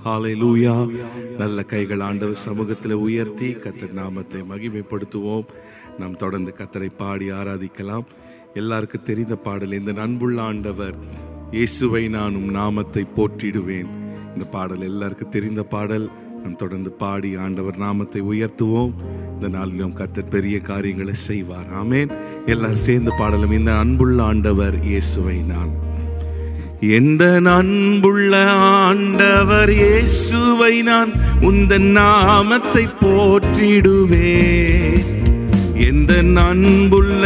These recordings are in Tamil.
ஹல்லேலூயா. நல்ல கைகள் ஆண்டவர் சமூகத்தில் உயர்த்தி கர்த்தர் நாமத்தை மகிமைப்படுத்துவோம். நாம் தொடர்ந்து கர்த்தரை பாடி ஆராதிக்கலாம். எல்லாருக்கும் தெரிந்த பாடல், இந்த அன்புள்ள ஆண்டவர் இயேசுவை நான் உம் நாமத்தை போற்றிடுவேன். இந்த பாடல் எல்லாருக்கும் தெரிந்த பாடல். நாம் தொடர்ந்து பாடி ஆண்டவர் நாமத்தை உயர்த்துவோம். இந்த நாளிலும் கர்த்தர் பெரிய காரியங்களை செய்வார். ஆமென். எல்லாரும் சேர்ந்து பாடலும், இந்த அன்புள்ள ஆண்டவர் இயேசுவை நான். எந்த அன்புள்ள ஆண்டவர் இயேசுவை நான் உந்தன் நாமத்தை போற்றிடுவேன். எந்த அன்புள்ள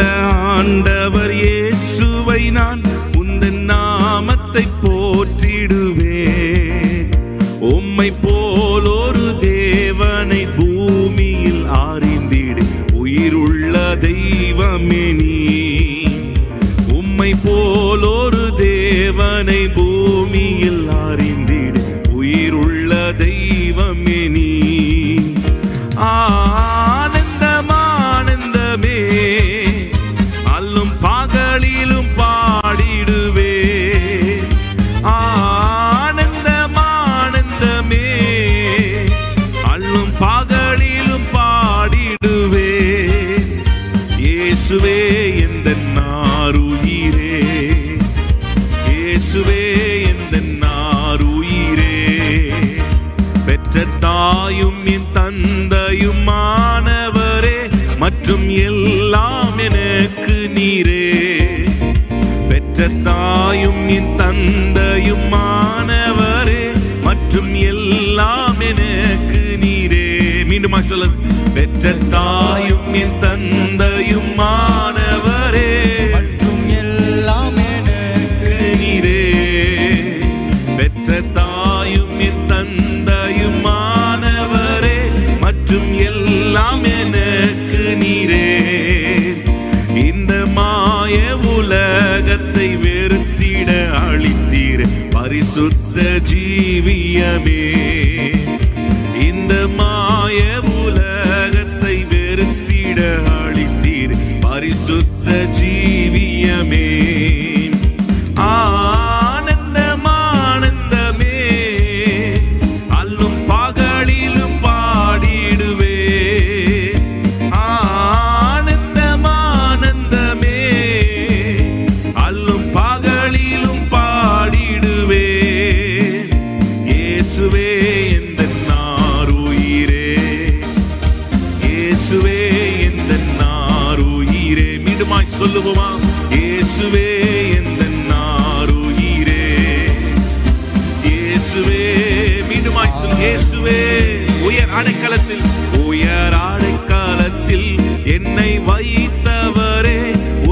ஆண்டவர் இயேசுவை நான் உந்தன் நாமத்தை போற்றிடுவேன். உம்மை போல் ஒரு தேவனை பூமியில் அறிந்திடு உயிருள்ள தெய்வமே நீ. உம்மை போல் ஒரு தேவனை பூமியில் அறிந்திடு உயிருள்ள தெய்வமே நீ. ஆனந்தம் ஆனந்தமே அல்லும் பகலிலும் பாடிடுவே. ஆனந்தம் ஆனந்தமே அல்லும் பகலிலும் பாடிடுவே. இயேசுவே எந்தன் நாருயிரே, இயேசுவே எந்தன் நாருயிரே. பெற்ற தாயும் என் தந்தையும் மாணவரே, மற்றும் எல்லாம் எனக்கு நீரே. பெற்ற தாயும் என் தந்தையும் மாணவரே, மற்றும் எல்லாம் எனக்கு நீரே. மீண்டும் சொல்ல, பெற்ற தாயும் என் தந்தையும் மாணவரே, மற்றும் எல்லாம் எனக்கு நீரே. பெற்ற தாயும் என் தந்தையும் மாணவரே, மற்றும் எல்லாம் எனக்கு நீரே. இந்த மாய உலகத்தை வெறுத்திட அளித்தீர் பரிசுத்த ஜீவியமே. இந்த மாய உலகத்தை வெறுத்திட அளித்தீர் பரிசுத்த ஜீவியமே. ஆனந்தம் ஆனந்தமே அல்லும் பகலிலும் பாடிடுவே. ஆனந்தம் ஆனந்தமே அல்லும் பகலிலும் பாடிடுவே. இயேசுவே எந்தன் நாருயிரே, இயேசுவே எந்தன் நாருயிரே. மீண்டுமாய் சொல்லுவோமா, இயேசுவே எந்தன் நாருயிரே, இயேசுவே. மீண்டுமாய் சொல்லு, இயேசுவே. உயர் அடைக்கலத்தில், உயர் அடைக்கலத்தில் என்னை வைத்தவரே,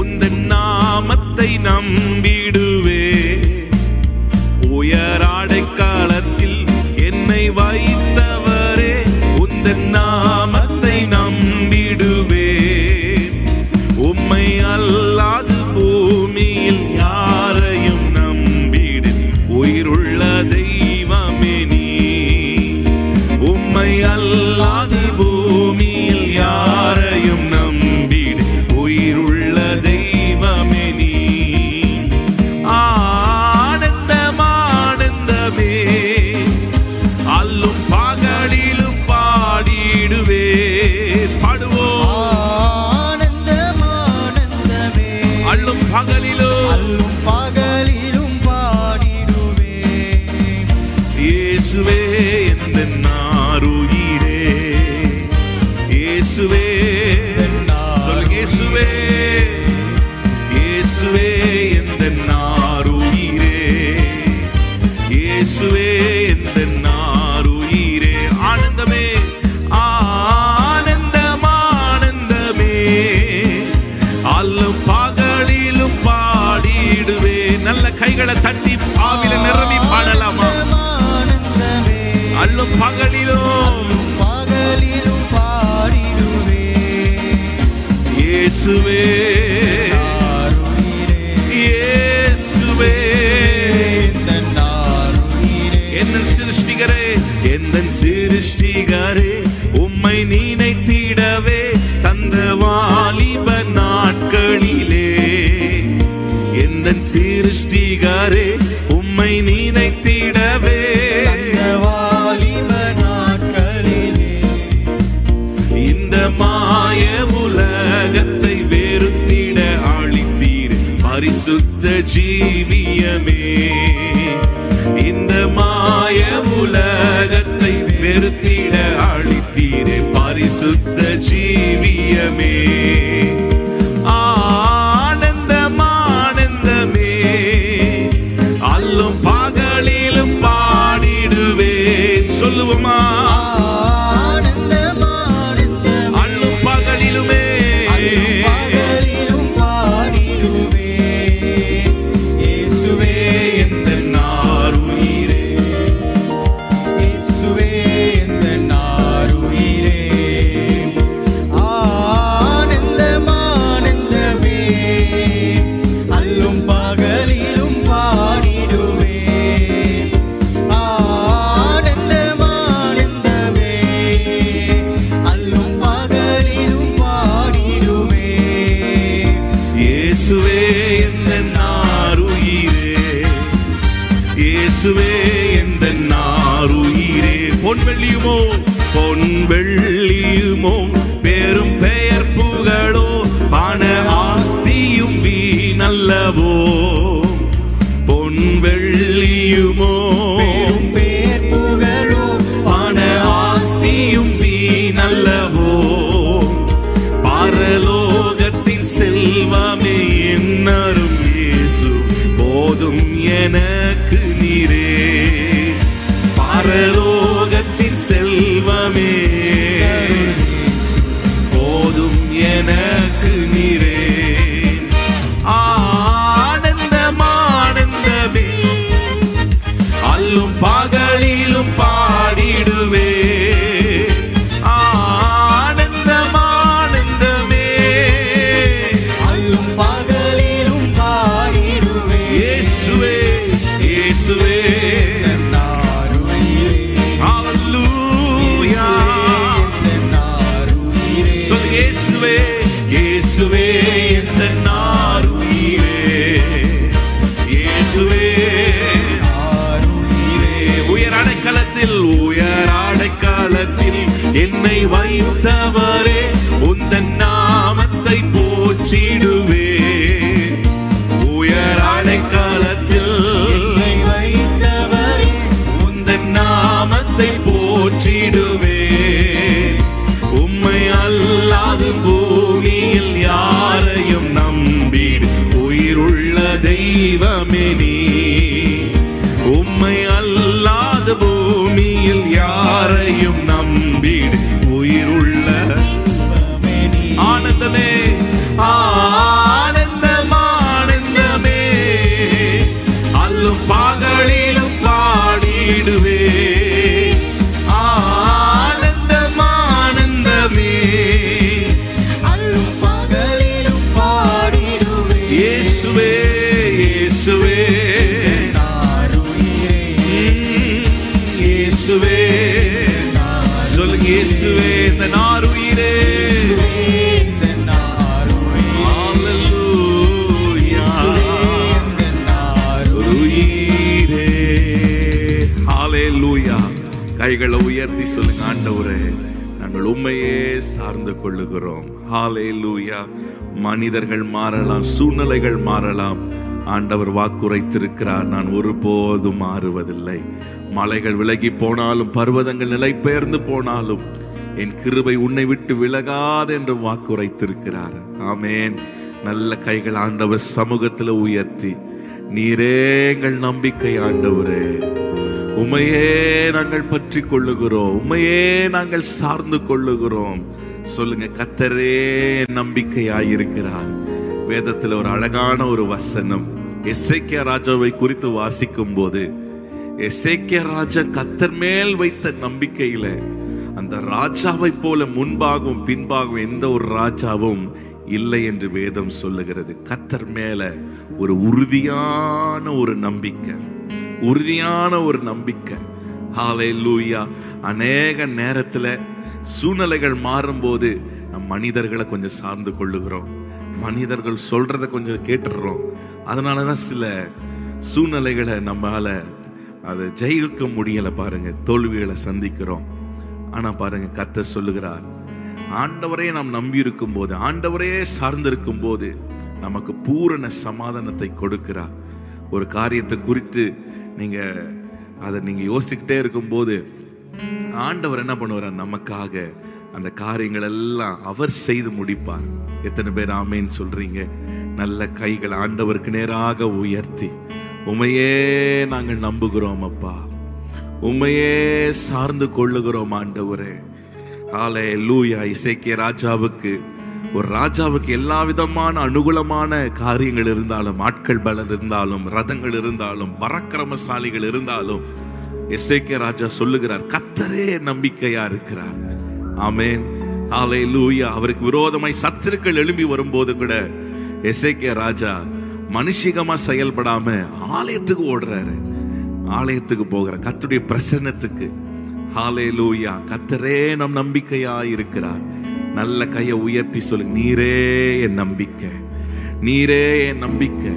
உந்தன் நாமத்தை நம்பிடுவே. உயர் அடைக்கலத்தில் என்னை வைத்தவரே, உந்தன் நாமத்தை நம்பிடுவே. உம்மை அல்லாது பூமியில் யாரையும் நம்பிடு உயிருள்ள தெய்வமே நீ. உம்மை அல்லாது பூமியில் யாரையும் நம்பிடு உயிருள்ள தெய்வமே நீ. ஆனந்தம் ஆனந்தமே அல்லும் பகலிலும் பாடிடுவே. பாடுவோம். ஆனந்தம் ஆனந்தமே அல்லும் பகலிலும் பாடிடுவே. இயேசுவே எந்தன் நாருயிரே, இயேசுவே. சொல்லுங்க, இயேசுவே, இயேசுவே எந்தன் நாருயிரே, இயேசுவே எந்தன் நாருயிரே. ஆனந்தமே ஆனந்தம் ஆனந்தமே அல்லும் பகலிலும் பாடிடுவே. நல்ல கைகளை தட்டி ஆவில நிரம்பி பாடலாமா? ஆனந்தமே அல்லும் பகலிலும் பாடிடுவே. இயேசுவே, நாருயிரே, இயேசுவே எந்தன் நாருயிரே. எந்தன் சிருஷ்டிகரே, எந்தன் சிருஷ்டிகரே, உம்மை நினைத்திடவே தந்த வாலிப நாட்களிலே. எந்தன் சிருஷ்டிகரே, உம்மை நினைத்திடவே ஜீவியமே, இந்த மாய உலகத்தை வெறுத்திட அளித்தீரே பரிசுத்த ஜீவியமே. ஆனந்தம் ஆனந்தமே, அல்லும் பகலிலும் பாடிடுவேன். சொல்லுவோமா? அல்லும் பகலிலுமே பொன்வெள்ளியுமோ பொன்வெள்ளியுமோ பெரும் பெயர் புகழோ பண ஆஸ்தியும் வீணல்லவோ. பொன்வெள்ளியுமோ பெயர் புகழோ பண ஆஸ்தியும் வீணல்லவோ. பரலோகத்தின் செல்வமே என்னரும் இயேசு போதும் எனக்கு நீரே. பரலோகத்தின் செல்வமே போதும் எனக்கு நீரே. ஆனந்தம் ஆனந்தமே, அல்லும் பகலிலும் பாடிடுவே. ஆனந்தம் ஆனந்தமே, அல்லும் பகலிலும் பாடிடுவே. இயேசுவே இயேசுவே இயேசுவே எந்த நாருயிரே. இயேசுவே உயர் அடைக்கலத்தில் உயர் அடைக்கலத்தில் என்னை வைத்தவரே, உந்தன் நாமத்தை போற்றிடுவே. உயர் அடைக்கலத்தில் என்னை வைத்தவரே, உந்தன் நாமத்தை போற்றிடுவே. உம்மை அல்லாது பூமியில் யாரையும் நம்பிடு உயிருள்ள தெய்வமே நீ. உம்மை அல்லாத பூமியில் யாரையும் நம்பிடு உயிருள்ள ஆனந்தமே. ஆனந்தம் ஆனந்தமே, அல்லும் பகலிலும் பாடிடுவே. சொல்லுங்க இயேசுவே இந்த நாருயிரே. கைகளை உயர்த்தி சொல்லுங்க, ஆண்டவரே நாங்கள் உண்மையே சார்ந்து கொள்ளுகிறோம். ஹல்லேலூயா. மனிதர்கள் மாறலாம், சூழ்நிலைகள் மாறலாம், ஆண்டவர் வாக்குரைத்திருக்கிறார், நான் ஒருபோதும் மாறுவதில்லை. மலைகள் விலகி போனாலும், பர்வதங்கள் நிலை பெயர்ந்து போனாலும், என் கிருபை உன்னை விட்டு விலகாது என்று வாக்குரைத்திருக்கிறார். ஆமேன். நல்ல கைகள் ஆண்டவர் சமூகத்தில் உயர்த்தி, நீரே எங்கள் நம்பிக்கை ஆண்டவரே, உம்மையே நாங்கள் பற்றி கொள்ளுகிறோம், உம்மையே நாங்கள் சார்ந்து கொள்ளுகிறோம். சொல்லுங்க, கர்த்தரே நம்பிக்கையாயிருக்கிறார். வேதத்தில் ஒரு அழகான ஒரு வசனம், எசேக்கியா ராஜாவை குறித்து வாசிக்கும் போது, எசேக்கியா ராஜா கர்த்தர் மேல் வைத்த நம்பிக்கையில அந்த ராஜாவை போல முன்பாகவும் பின்பாகவும் எந்த ஒரு ராஜாவும் இல்லை என்று வேதம் சொல்லுகிறது. கர்த்தர் மேல ஒரு உறுதியான ஒரு நம்பிக்கை, உறுதியான ஒரு நம்பிக்கை. ஹல்லேலூயா. அநேக நேரத்துல சூழ்நிலைகள் மாறும்போது நம் மனிதர்களை கொஞ்சம் சார்ந்து கொள்ளுகிறோம், மனிதர்கள் சொல்றத கொஞ்சம் கேட்டுடுறோம். அதனாலதான் சில சூழ்நிலைகளை நம்மால அதை ஜெயிக்க முடியல. பாருங்க, தோல்விகளை சந்திக்கிறோம். ஆனா பாருங்க, கர்த்தர் சொல்லுகிறார், ஆண்டவரே நாம் நம்பி இருக்கும் போது, ஆண்டவரே சார்ந்திருக்கும் போது நமக்கு பூரண சமாதானத்தை கொடுக்கிறார். ஒரு காரியத்தை குறித்து அதை நீங்க யோசிச்சுக்கிட்டே இருக்கும்போது ஆண்டவர் என்ன பண்ணுவார்? நமக்காக அந்த காரியங்கள் எல்லாம் அவர் செய்து முடிப்பார். எத்தனை பேர் ஆமேன்னு சொல்றீங்க? நல்ல கைகள் ஆண்டவருக்கு நேராக உயர்த்தி, உமையே நாங்கள் நம்புகிறோம் அப்பா, உமையே சார்ந்து கொள்ளுகிறோம் ஆண்டவரே. ஹல்லேலூயா. இசைக்கிய ராஜாவுக்கு, ஒரு ராஜாவுக்கு எல்லா விதமான அனுகூலமான காரியங்கள் இருந்தாலும், ஆட்கள் பலர் இருந்தாலும், ரதங்கள் இருந்தாலும், பராக்கிரமசாலிகள் இருந்தாலும், எசேக்கியா ராஜா சொல்லுகிறார், கர்த்தரே நம்பிக்கையா இருக்கிறார். ஆமென். ஹல்லேலூயா. அவருக்கு விரோதமாய் சத்துருக்கள் எழும்பி வரும்போது கூட எசேக்கியா ராஜா மனுஷிகமா செயல்படாம ஆலயத்துக்கு ஓடுறாரு, ஆலயத்துக்கு போகிற கர்த்தருடைய பிரசன்னத்துக்கு. ஹல்லேலூயா. கர்த்தரே நம் நம்பிக்கையா இருக்கிறார். நல்ல கையை உயர்த்தி சொல்லுங்க, நீரே என் நம்பிக்கை, நீரே என் நம்பிக்கை,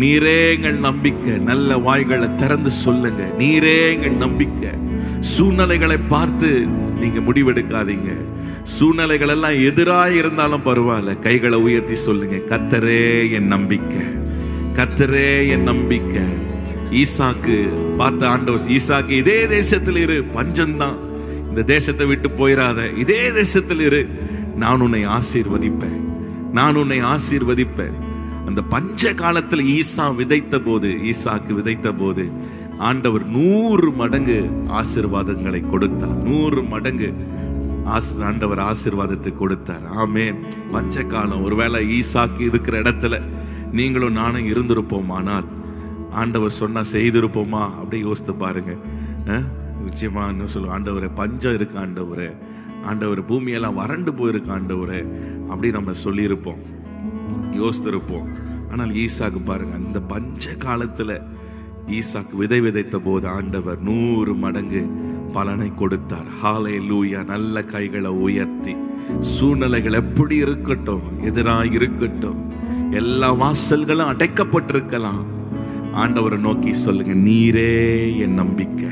நீரே எங்கள் நம்பிக்கை. நல்ல வாய்களை திறந்து சொல்லுங்க, நீரே எங்கள் நம்பிக்கை. சூழ்நிலைகளை பார்த்து நீங்க முடிவெடுக்காதீங்க. சூழ்நிலைகள் எல்லாம் எதிராக இருந்தாலும் பரவாயில்ல, கைகளை உயர்த்தி சொல்லுங்க, கர்த்தரே என் நம்பிக்கை, கர்த்தரே என் நம்பிக்கை. ஈசாக்கு பார்த்த ஆண்டவர், ஈசாக்கு இதே தேசத்தில் இரு, பஞ்சம்தான், இந்த தேசத்தை விட்டு போயிடாத, இதே தேசத்தில் இரு, நான் உன்னை ஆசீர்வதிப்பேன், நான் உன்னை ஆசீர்வதிப்பேன். அந்த பஞ்ச காலத்தில் ஈசாக்கு விதைத்த போது ஆண்டவர் 100 மடங்கு ஆசீர்வாதங்களை கொடுத்தார். 100 மடங்கு ஆண்டவர் ஆசீர்வாதத்தை கொடுத்தார். ஆமென். பஞ்ச காலம். ஒருவேளை ஈசாக்கு இருக்கிற இடத்துல நீங்களும் நானும் இருந்திருப்போமானால் ஆண்டவர் சொன்னா செய்திருப்போமா? அப்படியே யோசித்து பாருங்க. நிச்சயமா என்ன சொல்லுவோம், ஆண்டவரே பஞ்சம் இருக்கு, ஆண்டவரே, ஆண்டவர் பூமியெல்லாம் வறண்டு போயிருக்கு, ஆண்டவரே, அப்படி நம்ம சொல்லியிருப்போம், யோசித்திருப்போம். ஆனால் ஈசாக்கு பாருங்க, அந்த பஞ்ச காலத்துல ஈசாக்கு விதைத்த போது ஆண்டவர் 100 மடங்கு பலனை கொடுத்தார். ஹல்லேலூயா. நல்ல கைகளை உயர்த்தி, சூழ்நிலைகள் எப்படி இருக்கட்டும், எதிராக இருக்கட்டும், எல்லா வாசல்களும் அடைக்கப்பட்டிருக்கலாம், ஆண்டவரை நோக்கி சொல்லுங்க, நீரே என் நம்பிக்கை.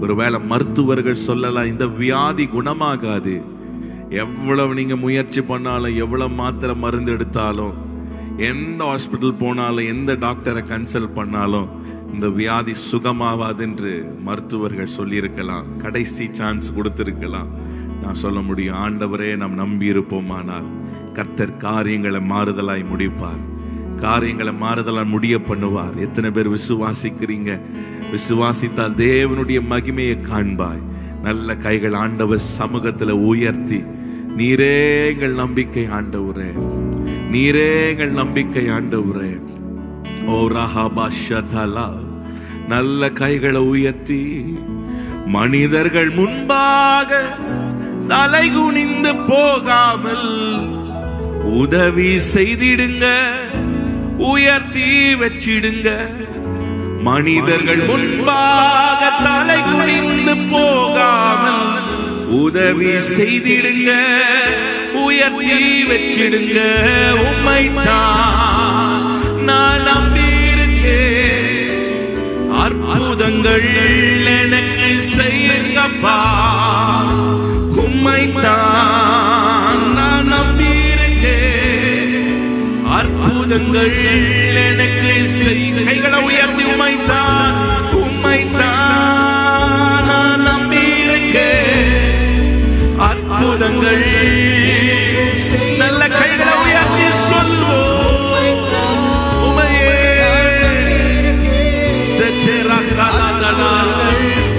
ஒருவேளை மருத்துவர்கள் சொல்லலாம், இந்த வியாதி குணமாகாது, எவ்வளவு நீங்க முயற்சி பண்ணாலும், எவ்வளவு மாத்திரை மருந்து எடுத்தாலும், எந்த ஹாஸ்பிட்டல் போனாலும், எந்த டாக்டரை கன்சல்ட் பண்ணாலும் இந்த வியாதி சுகமாவாது என்று மருத்துவர்கள் சொல்லியிருக்கலாம், கடைசி சான்ஸ் கொடுத்திருக்கலாம். நான் சொல்ல முடியும், ஆண்டவரே நாம் நம்பி இருப்போமானால் கர்த்தர் காரியங்களை மாறுதலாய் முடிப்பார், காரியங்களை மாறுதலாய் முடிய பண்ணுவார். எத்தனை பேர் விசுவாசிக்கிறீங்க? விசுவாசித்தால் தேவனுடைய மகிமையை காண்பாய். நல்ல கைகள் ஆண்டவர் சமூகத்தில் உயர்த்தி, நீரே எங்கள் நம்பிக்கை ஆண்டவரே, நீரே எங்கள் நம்பிக்கை ஆண்டவரே. ஓ ரஹபஷதலா. நல்ல கைகளை உயர்த்தி, மனிதர்கள் முன்பாக தலை குனிந்து போகாமல் உதவி செய்திடுங்க, உயர்த்தி வச்சிடுங்க. மனிதர்கள் முன்பாக தலை குனிந்து போகாமல் உதவி செய்திடுங்க, உயர்த்தி வச்சிடுங்க. உம்மைத்தான் நான் நம்பியிருக்கேன், அற்புதங்கள் எனக்கு செய்யுங்கப்பா. உம்மைத்தான் நான் நம்பியிருக்கேன், அற்புதங்கள் எனக்கு செய்யுங்க. கைகளை உயர்த்தி, உம்மைத்தான், உம்மைத்தான் நான் நம்பியிருக்கேன், அற்புதங்கள். நல்ல கைகளை உயர்த்தி சொல்லுவோம்,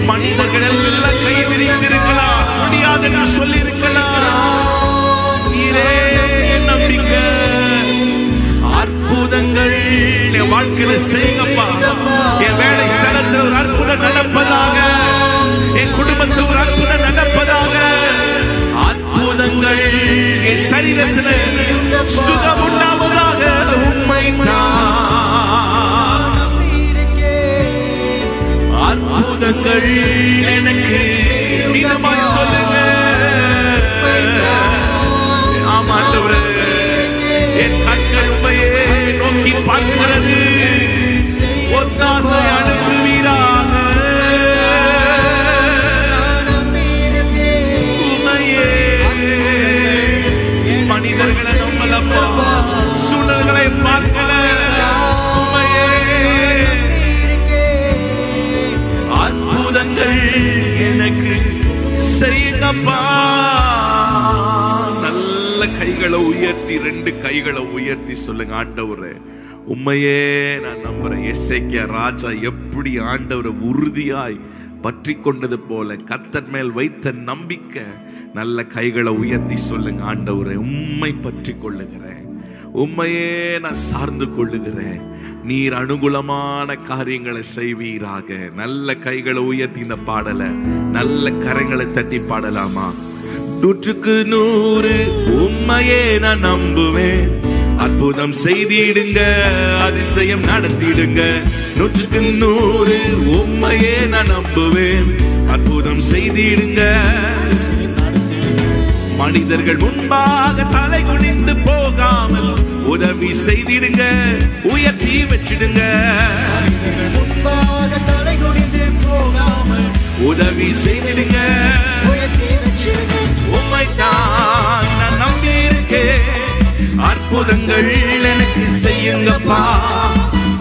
மனிதர்கள் எல்லாம் கை விரித்திருக்கலாம், முடியாது என்று சொல்லி இருக்கலாம். நீரே நம்பிக்கை, அற்புதங்கள் என் வாழ்க்கையில செய்யுங்கப்பா. என் வேலை ஸ்தலத்தில் ஒரு அற்புதம் நடப்பதாக, என் குடும்பத்தில் ஒரு அற்புதம் நடப்பதாக. அற்புதங்கள் என் சரீரத்தில் சுகம் உண்டாவதாக. உம்மைத்தான் அற்புதங்கள் எனக்கு நீளமாய் சொல்லுங்க. ஆமா ஆண்டவரே, என் கண்கள் உம்மையே நோக்கி பார்க்கிறது, ஒத்தாசை அனுப்புவீராக. உம்மையே மனிதர்களை நம்மளப்பா, சூழல்களை பார்க்கல, உம்மையே அற்புதங்கள் எனக்கு செய்யுங்கப்பா. நல்ல கைகளை உயர்த்தி, 2 கைகளை உயர்த்தி சொல்லுங்க, ஆண்டவரே உம்மையே நான் நம்புறேன். எசேக்கியா ராஜா எப்படி ஆண்டவரை உறுதியாய் பற்றி கொண்டது போல கர்த்தர் மேல் வைத்த நம்பிக்கை. நல்ல கைகளை உயர்த்தி சொல்லுங்க, ஆண்டவரே உம்மை பற்றி கொள்ளுகிறேன், உம்மையே நான் சார்ந்து கொள்ளுகிறேன், நீர் அனுகூலமான காரியங்களை செய்வீராக. நல்ல கைகளை உயர்த்தி இந்த பாடலை நல்ல கரங்களை தட்டி பாடலாமா? 100க்கு 100 உம்மையே நான் நம்புவேன், அற்புதம் செய்திடுங்க, அதிசயம் நடத்திடுங்க. 100க்கு 100 உம்மையே நான் நம்புவேன், அற்புதம் செய்திடுங்க. மனிதர்கள் முன்பாக தலை குனிந்து போகாமல் உதவி செய்திடுங்க, உயர்த்தி வச்சிடுங்க. முன்பாக தலை குனிந்து போகாமல் உதவி செய்திடுங்க, உயர்த்தி வச்சிடுங்க. உம்மைத்தான் நான் நம்பி இருக்கேன், அற்புதங்கள் எனக்கு செய்யுங்கப்பா.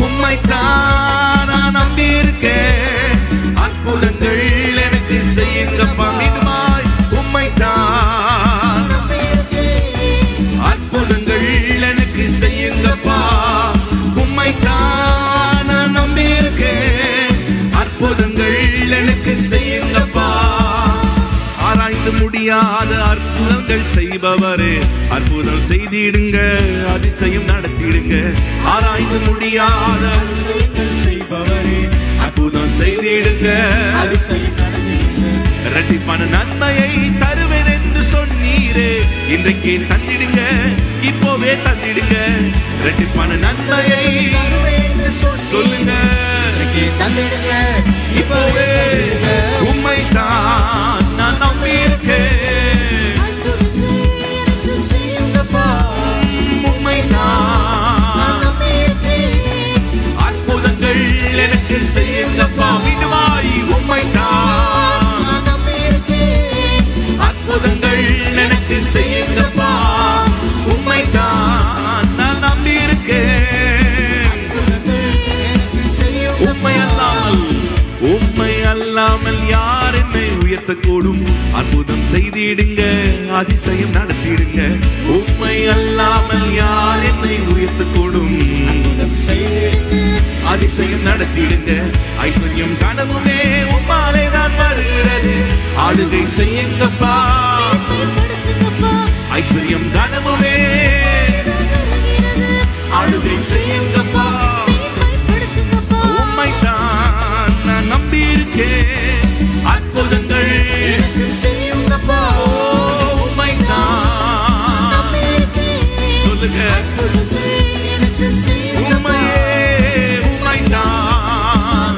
உம்மைத்தான் நான் நம்பி இருக்கேன், அற்புதங்கள் எனக்கு செய்யுங்கப்பா. மீண்டுமாய் உம்மைத்தான் அற்புதங்கள் எனக்கு செய்யுங்கப்பா. உம்மைத்தான் நான் நம்பி இருக்கேன், அற்புதங்கள் எனக்கு செய்யுங்கப்பா. ஆராய்ந்து முடியாத அற்புதங்கள் செய்பவரே, அற்புதம் செய்திடுங்க, அதிசயம் நடத்திடுங்க. ஆராய்ந்து முடியாத அதிசயங்கள் செய்பவரே, அற்புதம் செய்திடுங்க, அதிசயம் நடத்திடுங்க. இரட்டிப்பான நன்மையை தருவேன் என்று சொன்னீரே, இன்றைக்கே தந்திடுங்க, இப்போவே தந்திடுங்க. இரட்டிப்பான நன்மையை சொல்லுங்க, இன்றைக்கே தந்திடுங்க, இப்போவே. உம்மைத்தான் நான் நம்பி இருக்கேன், உம்மைத்தான் அற்புதங்கள் எனக்கு செய்யுங்கப்பா. மீண்டுமாய் உம்மைத்தான் அற்புதங்கள் எனக்கு செய்யுங்கப்பா. உம்மைத்தான் நான் நம்பி இருக்கேன், உம்மை அல்லாமல் யார் என்னை உயர்த்தக்கூடும்? அற்புதம் செய்திடுங்க, அதிசயம் நடத்திடுங்க. உம்மை அல்லாமல் யார் என்னை உயர்த்தக்கூடும்? அற்புதம் செய்திடுங்க, அதிசயம் நடத்திடுங்க. ஐஸ்வர்யம் கனவுமே உம்மாலே தான் வருகிறது, ஆளுகை செய்யுங்கப்பா. ஐஸ்வர்யம் கனவுமே ஆளுகை செய்யுங்கப்பா. உம்மைத்தான் நான் நம்பி இருக்கேன், அற்புதங்கள் எனக்கு செய்யுங்கப்பா. உம்மைத்தான் சொல்லுங்க, உம்மையே உம்மைத்தான்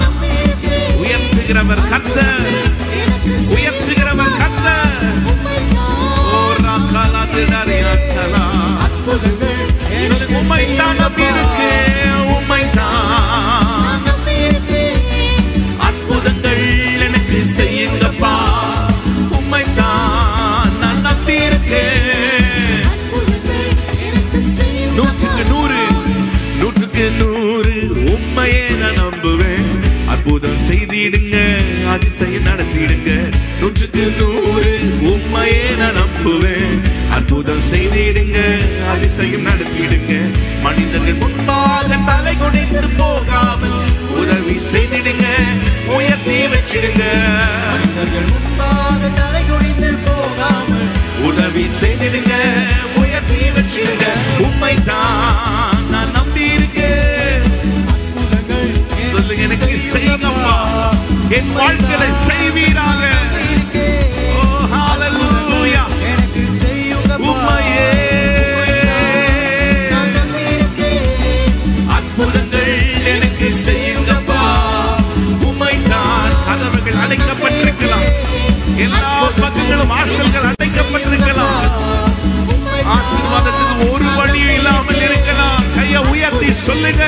உயர்த்துகிறவர் கர்த்தர், உயர்த்துகிறவர் கர்த்தர். ஓ ராக்காலாதினாரியாத்தலா சொல்லுங்க, உம்மைத்தான் நம்பி இருக்கேன், உம்மைத்தான் அற்புதங்கள் எனக்கு செய்யுங்கப்பா. உம்மைத்தான் நான் நம்பி இருக்கேன். 100க்கு 100 உம்மையே நான் நம்புவேன், அற்புதம் செய்திடுங்க, அதிசயம் நடத்திடுங்க. 100க்கு 100 உம்மையே நான் நம்புவேன், அற்புதம் செய்திடுங்க, அதிசயம் நடத்திடுங்க. மனிதர்கள் முன்பாக தலை குனிந்து போகாமல் உதவி செய்திடுங்க, உயர்த்தி வச்சிடுங்க. மனிதர்கள் முன்பாக தலை குனிந்து போகாமல் உதவி செய்திடுங்க, உயர்த்தி வச்சிடுங்க. உம்மைத்தான் நான் நம்பி இருக்கேன். சொல்லுங்க, எனக்கு செய்யுங்கப்பா, என் வாழ்க்கையை செய்வீராக. ஓ ஹalleluya, எனக்கு செய்யுங்கப்பா. உம்மையே அற்புதங்கள் எனக்கு செய்யுங்கப்பா. உம்மைத்தான் கதவுகள் அடைக்கப்பட்டிருக்கலாம், எல்லா பக்கங்களும் வாசல்கள் அடைக்கப்பட்டிருக்கலாம், ஆசீர்வாதத்துக்கு ஒரு வழியும் இல்லாமல் இருக்கலாம். கையை உயர்த்தி சொல்லுங்க,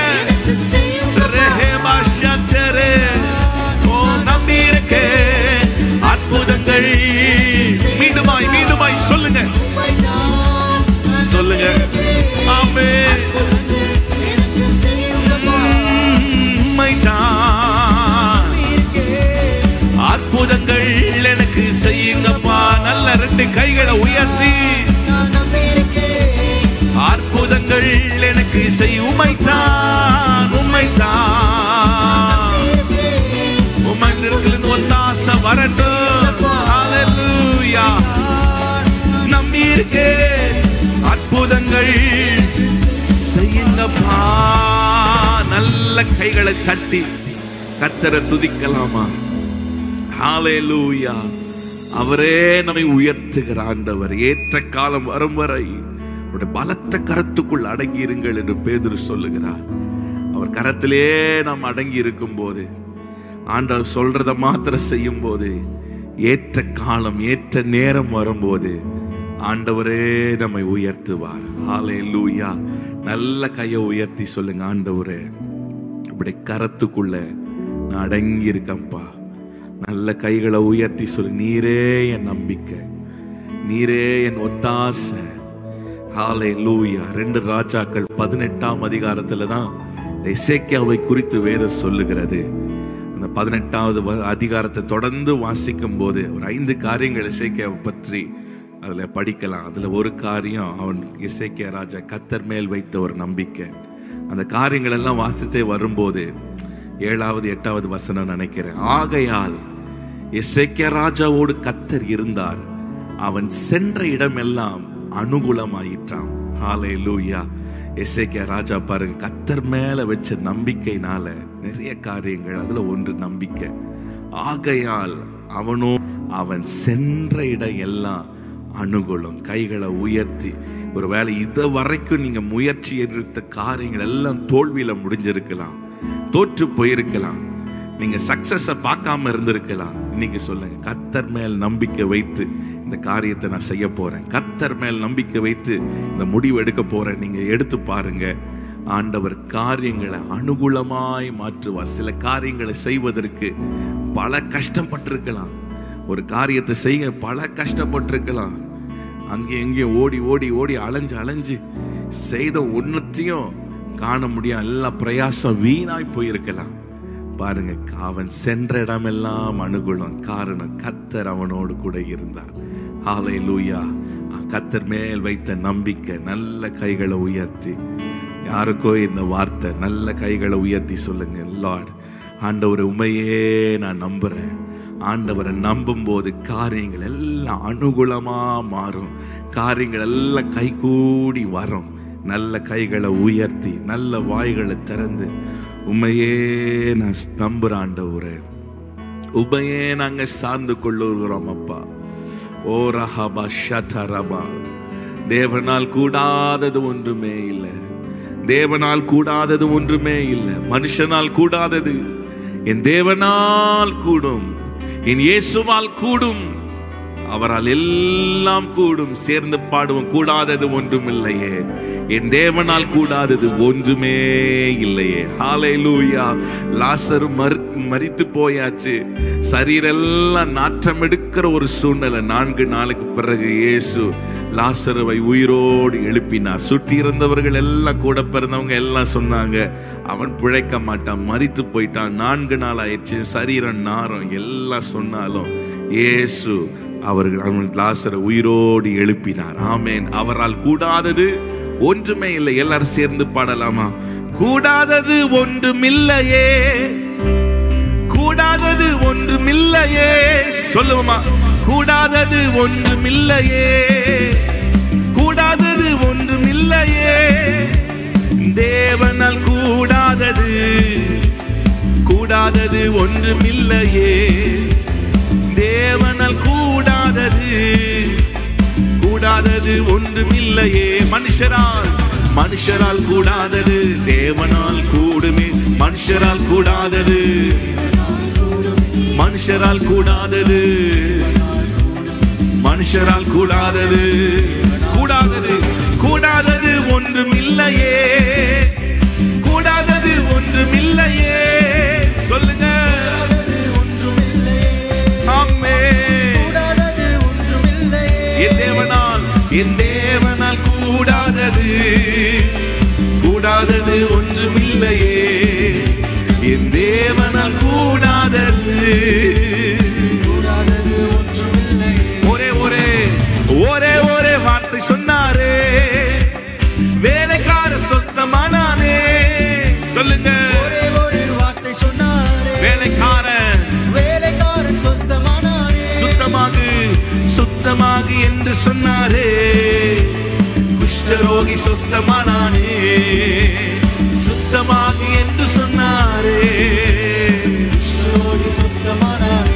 ஓ நம்பி இருக்கேன், அற்புதங்கள். மீண்டுமாய் மீண்டுமாய் சொல்லுங்க, சொல்லுங்க. ஆமென். உம்மைத்தான் அற்புதங்கள் எனக்கு செய்யுங்கப்பா. நல்ல 2 கைகளை உயர்த்தி அற்புதங்கள் எனக்கு செய். உம்மைத்தான் உம்மிடத்திலிருந்து ஒத்தாசை வரட்டும். ஹல்லேலூயா. நம்பி இருக்கேன், அற்புதங்கள் செய்யுங்கப்பா. நல்ல கைகளை தட்டி கர்த்தரை துதிக்கலாமா? ஹல்லேலூயா. அவரே நம்மை உயர்த்துகிற ஆண்டவர். ஏற்ற காலம் வரும் வரை அவருடைய பலத்த கரத்துக்குள் அடங்கி இருங்கள் என்று பேதுரு சொல்லுகிறார். அவர் கரத்திலே நாம் அடங்கி இருக்கும் போது, ஆண்டவர் சொல்றத மாத்திரம் செய்யும் போது, ஏற்ற காலம் ஏற்ற நேரம் வரும்போது ஆண்டவரே நம்மை உயர்த்துவார். ஹல்லேலூயா. நல்ல கையை உயர்த்தி சொல்லுங்க, ஆண்டவரே அப்படி கரத்துக்குள்ள நான் அடங்கி இருக்கேன்ப்பா. நல்ல கைகளை உயர்த்தி சொல்லுங்க, நீரே என் நம்பிக்கை, நீரே என் ஒத்தாசை. ஹல்லேலூயா. 2 ராஜாக்கள் 18ஆம் அதிகாரத்துல தான் எசேக்கியாவை குறித்து வேதம் சொல்லுகிறது. அந்த 18வது அதிகாரத்தை தொடர்ந்து வாசிக்கும் போது ஒரு 5 காரியங்கள் எசேக்கியாவை பற்றி அதுல படிக்கலாம். அதுல ஒரு காரியம், அவன் எசேக்கியா ராஜா கர்த்தர் மேல் வைத்த ஒரு நம்பிக்கை. அந்த காரியங்கள் எல்லாம் வாசித்தே வரும்போது 7வது 8வது வசனம் நினைக்கிறேன். ஆகையால் எசேக்கியா ராஜாவோடு கர்த்தர் இருந்தார், அவன் சென்ற இடமெல்லாம் அனுகூலமாயிற்றான். ஹல்லேலூயா. எசேக்கியா ராஜா பாருங்க, கர்த்தர் மேல வச்ச நம்பிக்கையினால நிறைய காரியங்கள், அதுல ஒன்று நம்பிக்கை. ஆகையால் அவனோ அவன் சென்ற இடம் எல்லாம் அனுகூலம். கைகளை உயர்த்தி, ஒருவேளை இதை வரைக்கும் நீங்க முயற்சி எடுத்த காரியங்கள் எல்லாம் தோல்வியில முடிஞ்சிருக்கலாம், தோற்று போயிருக்கலாம், நீங்க சக்சஸ பார்க்காம இருந்திருக்கலாம். இன்னைக்கு சொல்லுங்க, கர்த்தர் மேல் நம்பிக்கை வைத்து இந்த காரியத்தை நான் செய்ய போறேன், கர்த்தர் மேல் நம்பிக்கை வைத்து இந்த முடிவு எடுக்க போறேன். நீங்க எடுத்து பாருங்க, ஆண்டவர் காரியங்களை அனுகூலமாய் மாற்றுவார். சில காரியங்களை செய்வதற்கு பல கஷ்டப்பட்டிருக்கலாம், ஒரு காரியத்தை செய்ய பல கஷ்டப்பட்டிருக்கலாம், அங்கே எங்கேயும் ஓடி ஓடி ஓடி அலைஞ்சு செய்த ஒன்னத்தையும் காண முடியாது, எல்லா பிரயாசம் வீணாய் போயிருக்கலாம். பாருங்க, அவன் சென்ற இடமெல்லாம் அனுகூலம். காரணம், கர்த்தர் அவனோடு கூட இருந்தார். ஹல்லேலூயா. கர்த்தர் மேல் வைத்த நம்பிக்கை. நல்ல கைகளை உயர்த்தி, யாருக்கோ இந்த வார்த்தை, நல்ல கைகளை உயர்த்தி சொல்லுங்க, லார்ட் ஆண்டவரை உண்மையே நான் நம்புறேன். ஆண்டவரை நம்பும் போது காரியங்கள் எல்லாம் அனுகூலமா மாறும், காரியங்கள் எல்லாம் கைகூடி வரும். நல்ல கைகளை உயர்த்தி, நல்ல வாய்களை திறந்து, உண்மையே நான் நம்புறேன் ஆண்டவரே, உண்மையே நாங்க சார்ந்து கொள்ளுகிறோம் அப்பா. ஓ ரஹபா ஷதரபா. தேவனால் கூடாதது ஒன்றுமே இல்லை, தேவனால் கூடாதது ஒன்றுமே இல்லை. மனுஷனால் கூடாதது என் தேவனால் கூடும், என் இயேசுவால் கூடும், அவரால் எல்லாம் கூடும். சேர்ந்து பாடுவோம், கூடாதது ஒன்றும் இல்லையே, என் தேவனால் கூடாதது ஒன்றுமே இல்லையே. ஹல்லேலூயா. லாசரு மரித்து போயாச்சு, சரீரெல்லாம் நாற்றம் எடுக்கிற ஒரு சூழ்நிலை. 4 நாளுக்கு பிறகு இயேசு லாசருவை உயிரோடு எழுப்பினார். சுற்றி இருந்தவர்கள் எல்லாம், கூட பிறந்தவங்க எல்லாம் சொன்னாங்க, அவன் பிழைக்க மாட்டான், மரித்து போயிட்டான், 4 நாள் ஆயிடுச்சு, சரீரம் நாரம் எல்லாம் சொன்னாலும் இயேசு அவன் லாசரை உயிரோடு எழுப்பினார். ஆமென். அவரால் கூடாதது ஒன்றுமே இல்லை. எல்லாரும் சேர்ந்து பாடலாமா? கூடாதது ஒன்றுமில்லையே, கூடாதது ஒன்றுமில்லையே. சொல்லுவோமா? கூடாதது ஒன்றுமில்லையே, கூடாதது ஒன்றுமில்லையே. தேவனால் கூடாதது, கூடாதது ஒன்றுமில்லையே. தேவனால் கூடாதது, கூடாதது ஒன்றுமில்லையே. மனுஷரால் கூடாதது தேவனால் கூடுமே. மனுஷரால் கூடாதது, மனுஷரால் கூடாதது, மனுஷரால் கூடாதது, கூடாதது, கூடாதது ஒன்றுமில்லையே, கூடாதது ஒன்றுமில்லையே. சொல்லுங்க. என் தேவனால் கூடாதது, கூடாதது ஒன்றுமில்லையே. என் தேவனால் கூடாதது, சுத்தமாகி என்று சொன்னாரே, குஷ்டரோகி சுஸ்தமானானே, சுத்தமாகி என்று சொன்னாரே, குஷ்டரோகி சுஸ்தமானானே.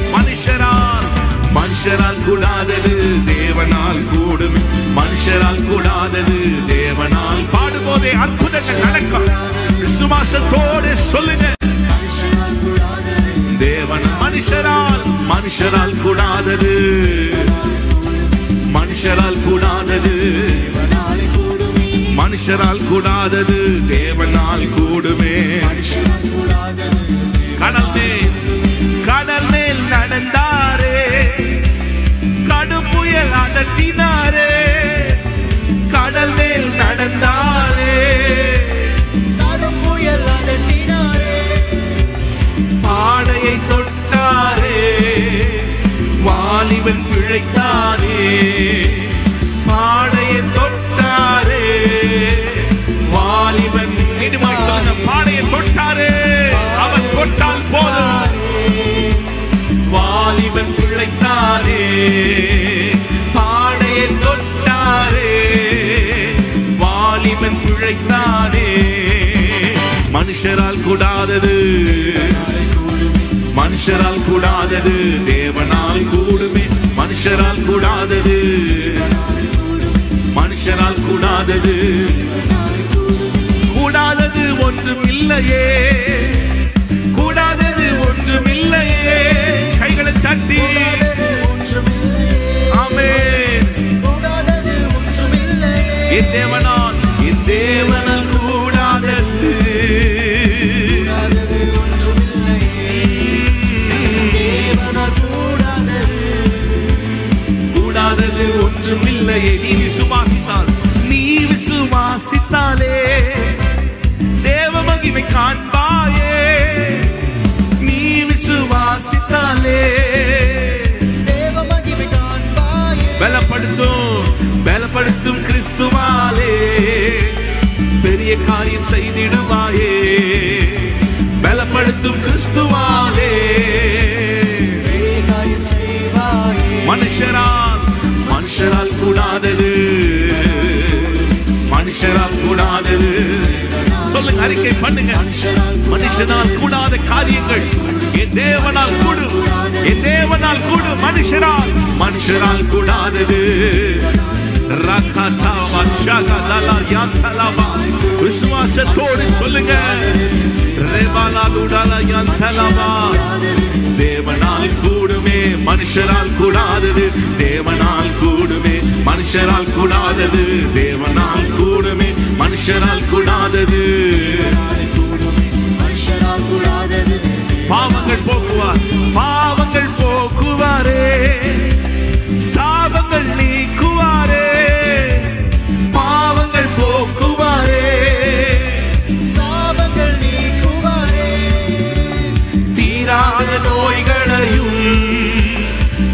மனுஷரால் கூடாதது தேவனால் கூடும், மனுஷரால் கூடாதது தேவனால். பாடும்போதே அற்புதங்கள் நடக்கும். விசுவாசத்தோடு சொல்லுங்க, தேவன் மனுஷரால் கூடாதது, மனுஷரால் கூடாதது, மனுஷரால் கூடாதது தேவனால் கூடுமே. கடல் மேல் நடந்தாரே, கடும் புயல் அதட்டினாரே, கடல் மேல் நடந்தாரே, கடும் புயல் அதட்டினாரே, பாடையை தொட்டாரே, வாலிபன் பிழைத்தானே, பாடையை தொட்டாரே, வாலிபன். நீடுமாய் சொல்லுங்க, பாடையை தொட்டாரே, அவன் தொட்டால் போதும், வாலிபன் பிழைத்தானே, பாடையை தொட்டாரே, வாலிபன் பிழைத்தானே. மனுஷரால் கூடாதது, மனுஷரால் கூடாதது தேவனால் கூடுமே. மனுஷரால் கூடாதது, மனுஷரால் கூடாதது, கூடாதது ஒன்றும் இல்லையே, கூடாதது ஒன்றும் இல்லையே. கைகளை தட்டி ஆமென். என் தேவனால், என் தேவனால் கூடாதது, கூடாதது ஒன்றும் இல்லையே. நீ விசுவாசித்தால், நீ விசுவாசித்தாலே தேவ மகிமை காண்பாயே, நீ விசுவாசித்தாலே தேவ மகிமை காண்பாயே. பலப்படுத்தும் கிறிஸ்துவாலே பெரிய காரியம் செய்திடுவாயே, பலப்படுத்தும் கிறிஸ்துவாலே பெரிய காரியம் செய்வாயே. மனுஷரால் கூடாதது, மனுஷரால் கூடாதது. சொல்லுங்க, அறிக்கை பண்ணுங்க. மனுஷனால் கூடாத காரியங்கள் என் தேவனால் கூடும், என் தேவனால் கூடும். மனுஷரால் கூடாதது. விசுவாசத்தோடு சொல்லுங்க, தேவனால் கூடுமே, மனுஷரால் கூடாதது தேவனால் கூடுமே, மனுஷரால் கூடாதது தேவனால் கூடுமே, மனுஷரால் கூடாதது. பாவங்கள் போக்குவார், பாவங்கள் போக்குவாரே, சாபங்கள் நீக்குவாரே, பாவங்கள் போக்குவாரே, சாபங்கள் நீக்குவாரே. தீராத நோய்களையும்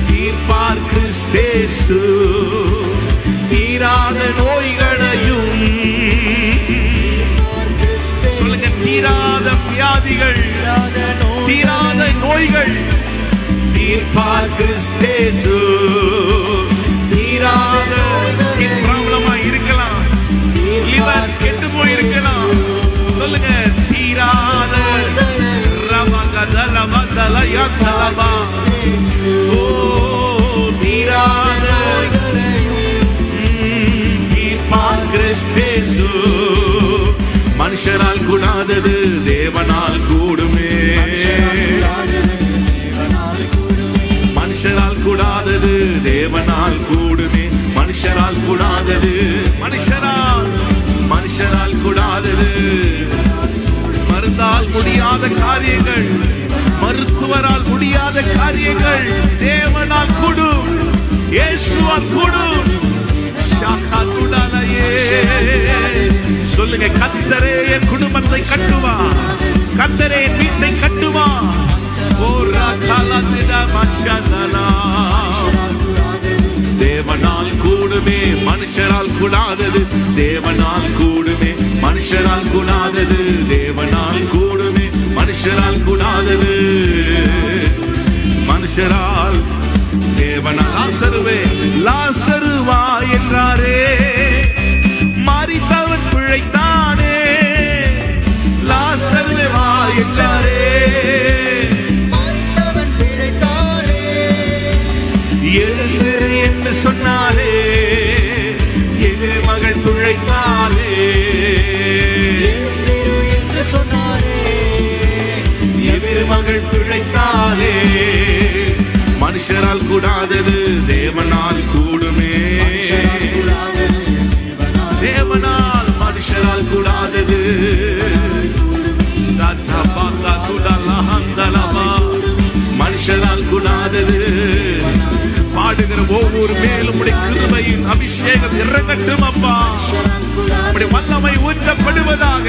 தீர்ப்பார் கிறிஸ்தேசு, தீராத நோய்களையும். சொல்லுங்க, தீராத வியாதிகள், தீராத நோய்கள் தீர்ப்பார் கிறிஸ்தேசு. தீராத ஸ்கின் ப்ராப்ளமா இருக்கலாம், லிவர் கெட்டு போயிருக்கலாம். சொல்லுங்க, தீராத தீராத தீர்ப்பார் கிறிஸ்தேசு. மனுஷரால் கூடாதது தேவனால் கூடுமே, மனுஷரால் கூடாதது தேவனால் கூடுமே, மனுஷரால் கூடாதது, மனுஷரால் கூடாதது. மருந்தால் முடியாத காரியங்கள், மருத்துவரால் முடியாத காரியங்கள் தேவனால் கூடும், இயேசுவால் கூடும். சொல்லுங்க, கர்த்தரே என் குடும்பத்தை கட்டுவா, கர்த்தரே என் வீட்டை கட்டுவா. தேவனால் கூடுமே, மனுஷரால் கூடாதது தேவனால் கூடுமே, மனுஷரால் கூடாதது தேவனால் கூடுமே, மனுஷரால் கூடாதது, மனுஷரால் தேவனால். லாசருவே லாசருவா என்றாரே, மரித்தவன் பிழைத்தானே. லாசருவே வா என்றாரே, மரித்தவன் பிழைத்தானே. எழுந்து என்று சொன்னாரே, எதிர் மகள் பிழைத்தாளே. எழுந்திரு என்று சொன்னாரே, எதிர் மகள் பிழைத்தாளே. மனுஷரால் கூடாதது தேவனால் கூடுமே. தேவனால் மனுஷரால் கூடாதது. மனுஷரால் கூடாதது. பாடுகிற ஒவ்வொரு மேலும் கிருபையின் அபிஷேகம் இறங்கட்டும் அப்பா. வல்லமை ஊற்றப்படுவதாக,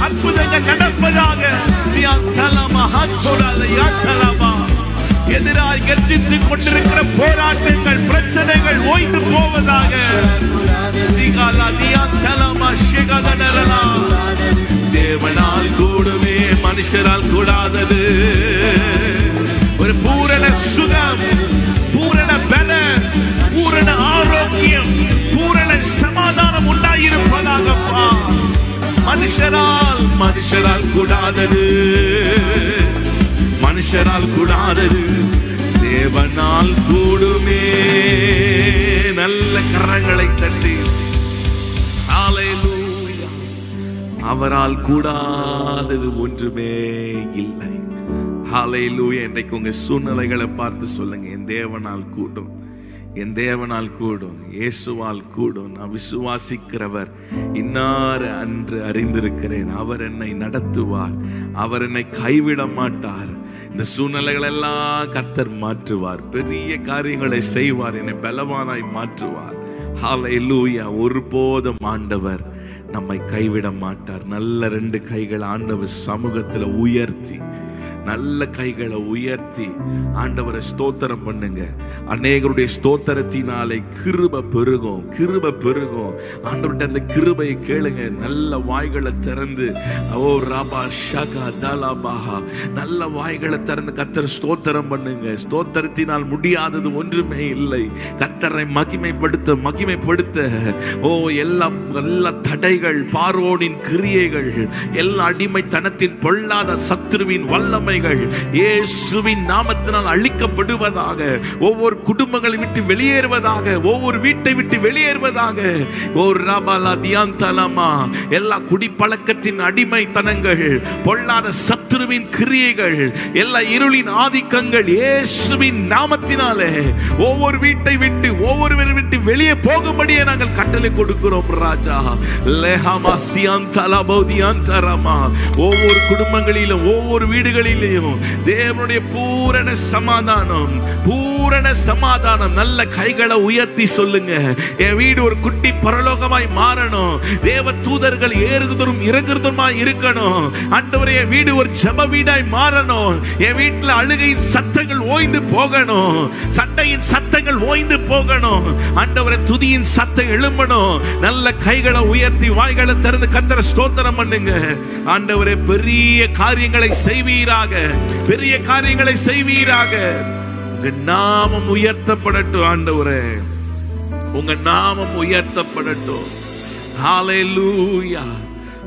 அற்புதங்கள் நடப்பதாக. எதிராய் கர்ஜித்துக் கொண்டிருக்கிற போராட்டங்கள், பிரச்சனைகள் ஓய்ந்து போவதாக. தேவனால் கூடுமே, மனுஷரால் கூடாதது. ஒரு பூரண சுகம், பூரண பலம், பூரண ஆரோக்கியம், பூரண சமாதானம் உண்டாயிருப்பதாகப்பா. மனுஷரால் கூடாதது, மனுஷரால் கூடாதது தேவனால் கூடுமே. நல்ல கரங்களை தட்டி ஹல்லேலூயா. அவரால் கூடாதது ஒன்றுமே இல்லை. ஹல்லேலூயா. இன்றைக்கு உங்க சூழ்நிலைகளை பார்த்து சொல்லுங்க, என் தேவனால் கூடும், என் தேவனால் கூடும், இயேசுவால் கூடும். நான் விசுவாசிக்கிறவர் இன்னார் அன்று அறிந்திருக்கிறேன். அவர் என்னை நடத்துவார், அவர் என்னை கைவிட மாட்டார். இந்த சூழ்நிலைகள் எல்லாம் கர்த்தர் மாற்றுவார், பெரிய காரியங்களை செய்வார், என்னை பலவானாய் மாற்றுவார். ஹல்லேலூயா. ஒருபோதும் ஆண்டவர் நம்மை கைவிட மாட்டார். நல்ல 2 கைகள் ஆண்டவர் சமூகத்தில் உயர்த்தி, நல்ல கைகளை உயர்த்தி ஆண்டவரை ஸ்தோத்திரம் பண்ணுங்க. அநேகருடைய ஸ்தோத்திரத்தினாலே கிருபை பெருகும், கிருபை பெருகும். ஆண்டவர்கிட்ட அந்த கிருபையை கேளுங்க. நல்ல வாய்களை திறந்து, ஓ ராபா ஷகா தலபாஹா, நல்ல வாய்களை திறந்து கர்த்தரை ஸ்தோத்திரம் பண்ணுங்க. ஸ்தோத்திரத்தினால் முடியாதது ஒன்றுமே இல்லை. கர்த்தரை மகிமைப்படுத்த மகிமைப்படுத்த ஓ எல்லா தடைகள், பார்வோனின் கிரியைகள், எல்லா அடிமைத்தனத்தின் பொல்லாத சத்துருவின் வல்லமைகள் இயேசுவின் நாமத்தினால் அழிக்கப்படுவதாக. ஒவ்வொரு குடும்பங்களை விட்டு வெளியேறுவதாக, ஒவ்வொரு வீட்டை விட்டு வெளியேறுவதாக. எல்லா குடிப்பழக்கத்தின் அடிமைத்தனங்கள், பொல்லாத சத்துருவின் கிரியைகள், எல்லா இருளின் ஆதிக்கங்கள் இயேசுவின் நாமத்தினாலே ஒவ்வொரு வீட்டை விட்டு, ஒவ்வொருவரை விட்டு வெளியே போகும்படியே நாங்கள் கட்டளை கொடுக்கிறோம் ராஜா. ஒவ்வொரு குடும்பங்களிலும், ஒவ்வொரு வீடுகளிலும் தேவனுடைய பூரண சமாதானம், பூரண சமாதானம். நல்ல கைகளை உயர்த்தி சொல்லுங்க, என் வீடு ஒரு குட்டி பரலோகமாய் மாறணும். தேவ தூதர்கள் ஏறுகிறதும் இறங்குறதுமாய் இருக்கணும். ஆண்டவரே, என் வீடு ஒரு ஜெப வீடாய் மாறணும். என் வீட்டில் அழுகையின் சத்தங்கள் ஓய்ந்து போகணும், சண்டையின் சத்தங்கள் ஓய்ந்து போகணும். ஆண்டவரே, துதியின் சத்தம் எழும்பணும். நல்ல கைகளை உயர்த்தி வாய்களை திறந்து கர்த்தரை ஸ்தோத்திரம் பண்ணுங்க. ஆண்டவரே, பெரிய காரியங்களை செய்வீராக, பெரிய காரியங்களை செய்வீராக. உங்க நாமம் உயர்த்தப்படட்டும் ஆண்டவரே, உங்க நாமம் உயர்த்தப்படட்டும். ஹல்லேலூயா.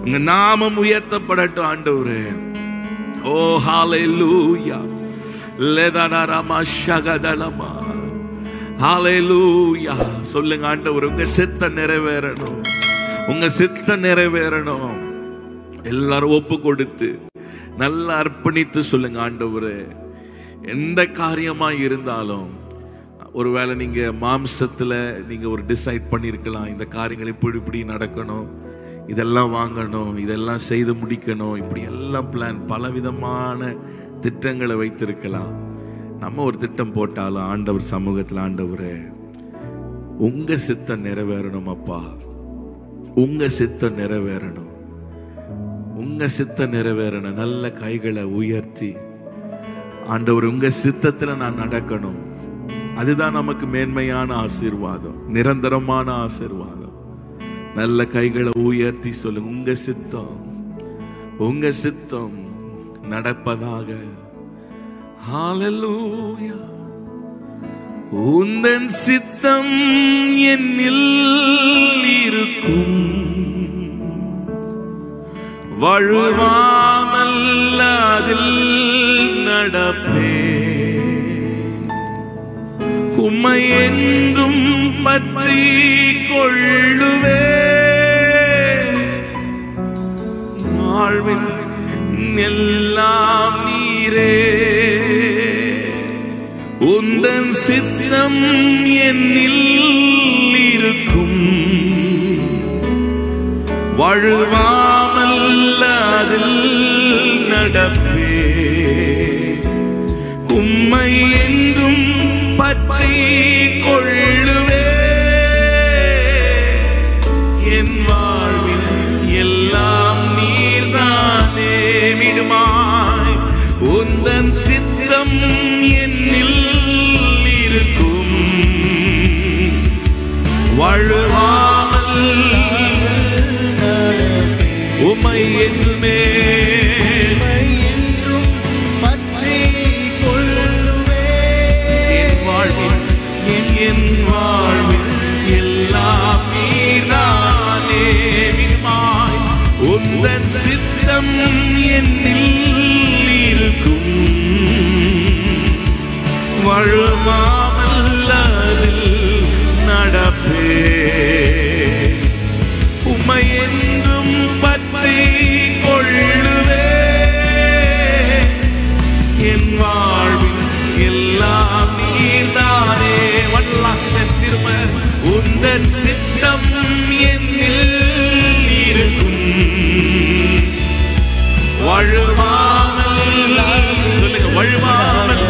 உங்க நாமம் உயர்த்தப்படட்டும் ஆண்டவரே. ஓ ஹல்லேலூயா. லெதனரமா ஷகதலமா. ஹல்லேலூயா. சொல்லுங்க ஆண்டவரே, உங்க சித்தம் நிறைவேறணும், உங்க சித்தம் நிறைவேறணும். எல்லாரும் ஒப்பு கொடுத்து நல்லா அர்ப்பணித்து சொல்லுங்க, ஆண்டவரே, எந்த காரியமா இருந்தாலும், ஒருவேளை நீங்க மாம்சத்துல நீங்க ஒரு டிசைட் பண்ணிருக்கலாம், இந்த காரியங்கள் இப்படி நடக்கணும், இதெல்லாம் வாங்கணும், இதெல்லாம் செய்து முடிக்கணும், இப்படி எல்லாம் பிளான், பலவிதமான திட்டங்களை வைத்திருக்கலாம். நம்ம ஒரு திட்டம் போட்டாலும் ஆண்டவர் சமூகத்தில், ஆண்டவரே, உங்க சித்தம் நிறைவேறணும் அப்பா, உங்க சித்தம் நிறைவேறணும், உங்க சித்தம் நிறைவேறணும். நல்ல கைகளை உயர்த்தி, ஆண்டவர், உங்க சித்தத்துல நான் நடக்கணும். அதுதான் நமக்கு மேன்மையான ஆசீர்வாதம், நிரந்தரமான ஆசீர்வாதம். நல்ல கைகளை உயர்த்தி சொல்லுங்க, உங்க சித்தம், உங்க சித்தம் நடப்பதாக. ஹல்லேலூயா. உந்தன் சித்தம் என்னில் இருக்கும், வழுவாமல் அதில் நடப்பே, உம்மை என்றும் பற்றி கொள்ளுவே, வாழ்வில் எல்லாம் நீரே. உந்தன் சித்தம் என்னில் இருக்கும், வழுவாமல் அதில் நடப்பே, உம்மை என்றும் பற்றி கொள்ளுவே, என் வாழ்வில் எல்லாம் நீர்தானே. விடுமாய் உந்தன் சித்தம் என்னில் இருக்கும், வழுவாமல் உம்மை என்றுமே பற்றி கொள்ளுவே, என் வாழ்வில் எல்லாம் நீர்தானே. விடுமாய் உந்தன் சித்தம் என்னில் இருக்கும், வழுவாமல் அதில் நடப்பே, உம்மை என்றும் பற்றி கொள்ளுவே, என் வாழ்வில் எல்லாம் நீர்தானே. One last step திரும்ப. உந்தன் சித்தம் என்னில் இருக்கும், வழுவாமல், சொல்லுங்க, வழுவாமல்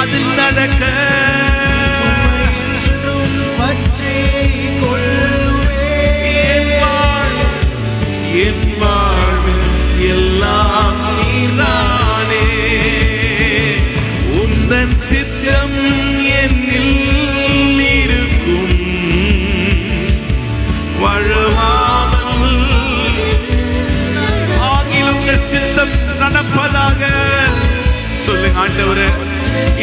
அதில் நடக்க, பற்றி கொள்ளுவே, என் வாழ்வில் எல்லாம் நீர்தானே. உந்தன் சித்தம் என்னில் இருக்கும், வழுவாமல் ஆகிலும் உங்கள் சித்தம் நடப்பதாக. சொல்லுங்க, ஆண்டவரே,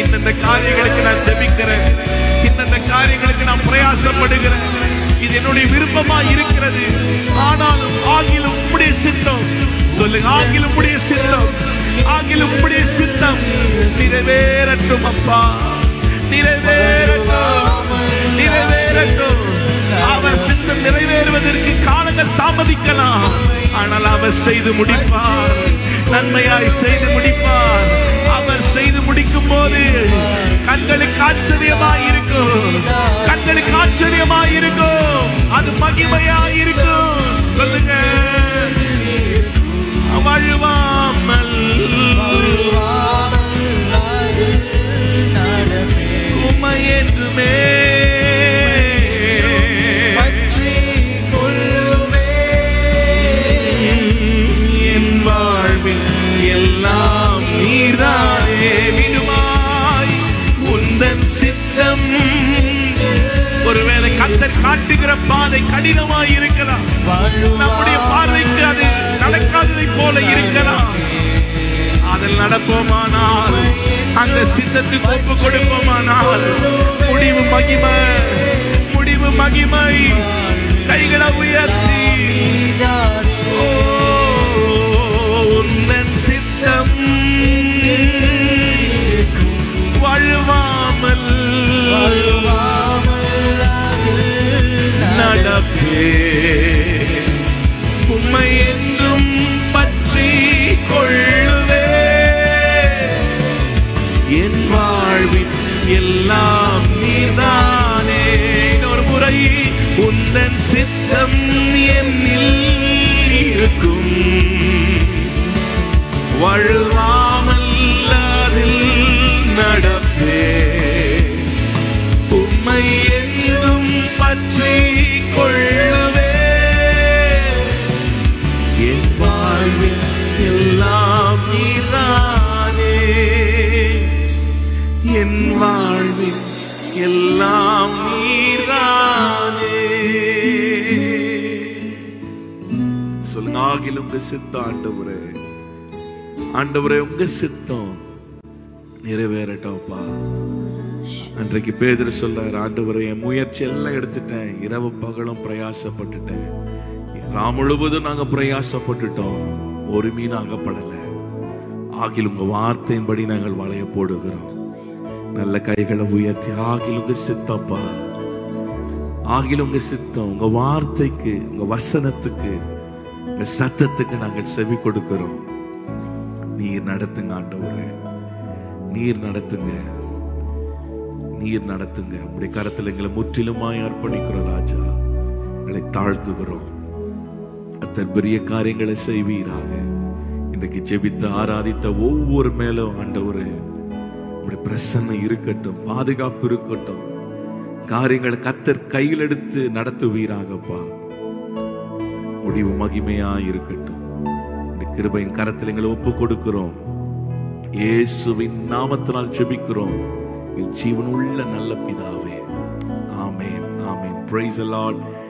இந்த காரியங்களுக்கு நான் ஜெபிக்கிறேன், இந்த காரியங்களுக்கு நான் பிரயாசப்படுகிறேன், இது என்னுடைய விருப்பமா இருக்கிறது, ஆனாலும் ஆகிலும் உம்முடைய சித்தம். சொல்லுங்க, ஆகிலும் உம்முடைய சித்தம், ஆகிலும் உம்முடைய சித்தம் நிறைவேறட்டும் அப்பா, நிறைவேறட்டும், நிறைவேறட்டும். அவர் சித்தம் நிறைவேறுவதற்கு காலங்கள் தாமதிக்கலாம், ஆனால் அவர் செய்து முடிப்பார், நன்மையாய் செய்து முடிப்பார். அவர் செய்து முடிக்கும் போது கண்களுக்கு ஆச்சரியமாய் இருக்கும், கண்களுக்கு ஆச்சரியமாய் இருக்கும், அது மகிமையாய் இருக்கும். சொல்லுங்க, வழுவாமல் உம்மை என்றுமே பற்றி கொள்ளுவே, என் வாழ்வில் எல்லாம் நீர்தானே. விடுமாய் உந்தன் சித்தம். ஒருவேளை கர்த்தர் காட்டுகிற பாதை கடினமாய் இருக்கலாம், நம்முடைய பார்வைக்கு அது நடக்காததை போல இருக்கலாம், அதில் நடப்போமானால், அந்த சித்தத்துக்கு ஒப்பு கொடுப்போமானால், முடிவு மகிமை, முடிவு மகிமை. கைகளை உயர்த்தி, ஓ உந்தன் சித்தம் வழுவாமல் நடப்பே, உம்மை என்றும் பற்றி கொள்ளுவே, என் வாழ்வில் எல்லாம் நீர்தானே. இன்னொரு முறை, உந்தன் சித்தம் என்னில் இருக்கும், வழுவாமல் அதில் நடப்பே, உம்மை என்றும் பற்றி கொள்ளுவே, என் வாழ்வில் எல்லாம் நீர்தானே, என் வாழ்வில் எல்லாம் நீர்தானே. சொல்லுங்க, ஆகிலும் உங்க சித்தம் ஆண்டவரே, ஆண்டவரே உங்க சித்தம் நிறைவேறட்டோப்பா. அன்றைக்கு பேதுரு சொல்றார், ஆண்டவரே என் முயற்சி எல்லாம் எடுத்துட்டேன், இரவு பகலும் பிரயாசப்பட்டுட்டேன், ராம் முழுவதும் நாங்க பிரயாசப்பட்டுட்டோம், ஒரு மீன் ஆகப்படல, ஆகிலும் உங்க வார்த்தையின்படி நாங்கள் வளைய போடுகிறோம். நல்ல கைகளை உயர்த்தி, ஆகிலும் உங்க சித்தப்பா, ஆகிலும் உங்க சித்தம், உங்க வார்த்தைக்கு, உங்க வசனத்துக்கு, உங்க சத்தத்துக்கு நாங்கள் செவி கொடுக்கிறோம். நீர் நடத்துங்க ஆண்டவரே, நீர் நடத்துங்க, நீர் நடத்துங்க. உங்களுடைய கரத்தில் எங்களை முற்றிலுமாய் அர்ப்பணிக்கிறோம் ராஜா. எங்களை தாழ்த்துகிறோம். அத்தனை பெரிய காரியங்களை செய்வீராக. இன்றைக்கு ஜெபித்த ஆராதித்த ஒவ்வொரு மேலும் ஆண்டவரே உங்களுடைய பிரசன்னம் இருக்கட்டும், பாதுகாப்பு இருக்கட்டும். காரியங்களை கர்த்தர் கையில் எடுத்து நடத்துவீராகப்பா. முடிவு மகிமையா இருக்கட்டும். கிருபையின் கரத்தில் எங்களை ஒப்பு கொடுக்கிறோம். இயேசுவின் நாமத்தினால் ஜெபிக்கிறோம் ஜீவனுள்ள நல்ல பிதாவே. ஆமென், ஆமென். Praise the Lord.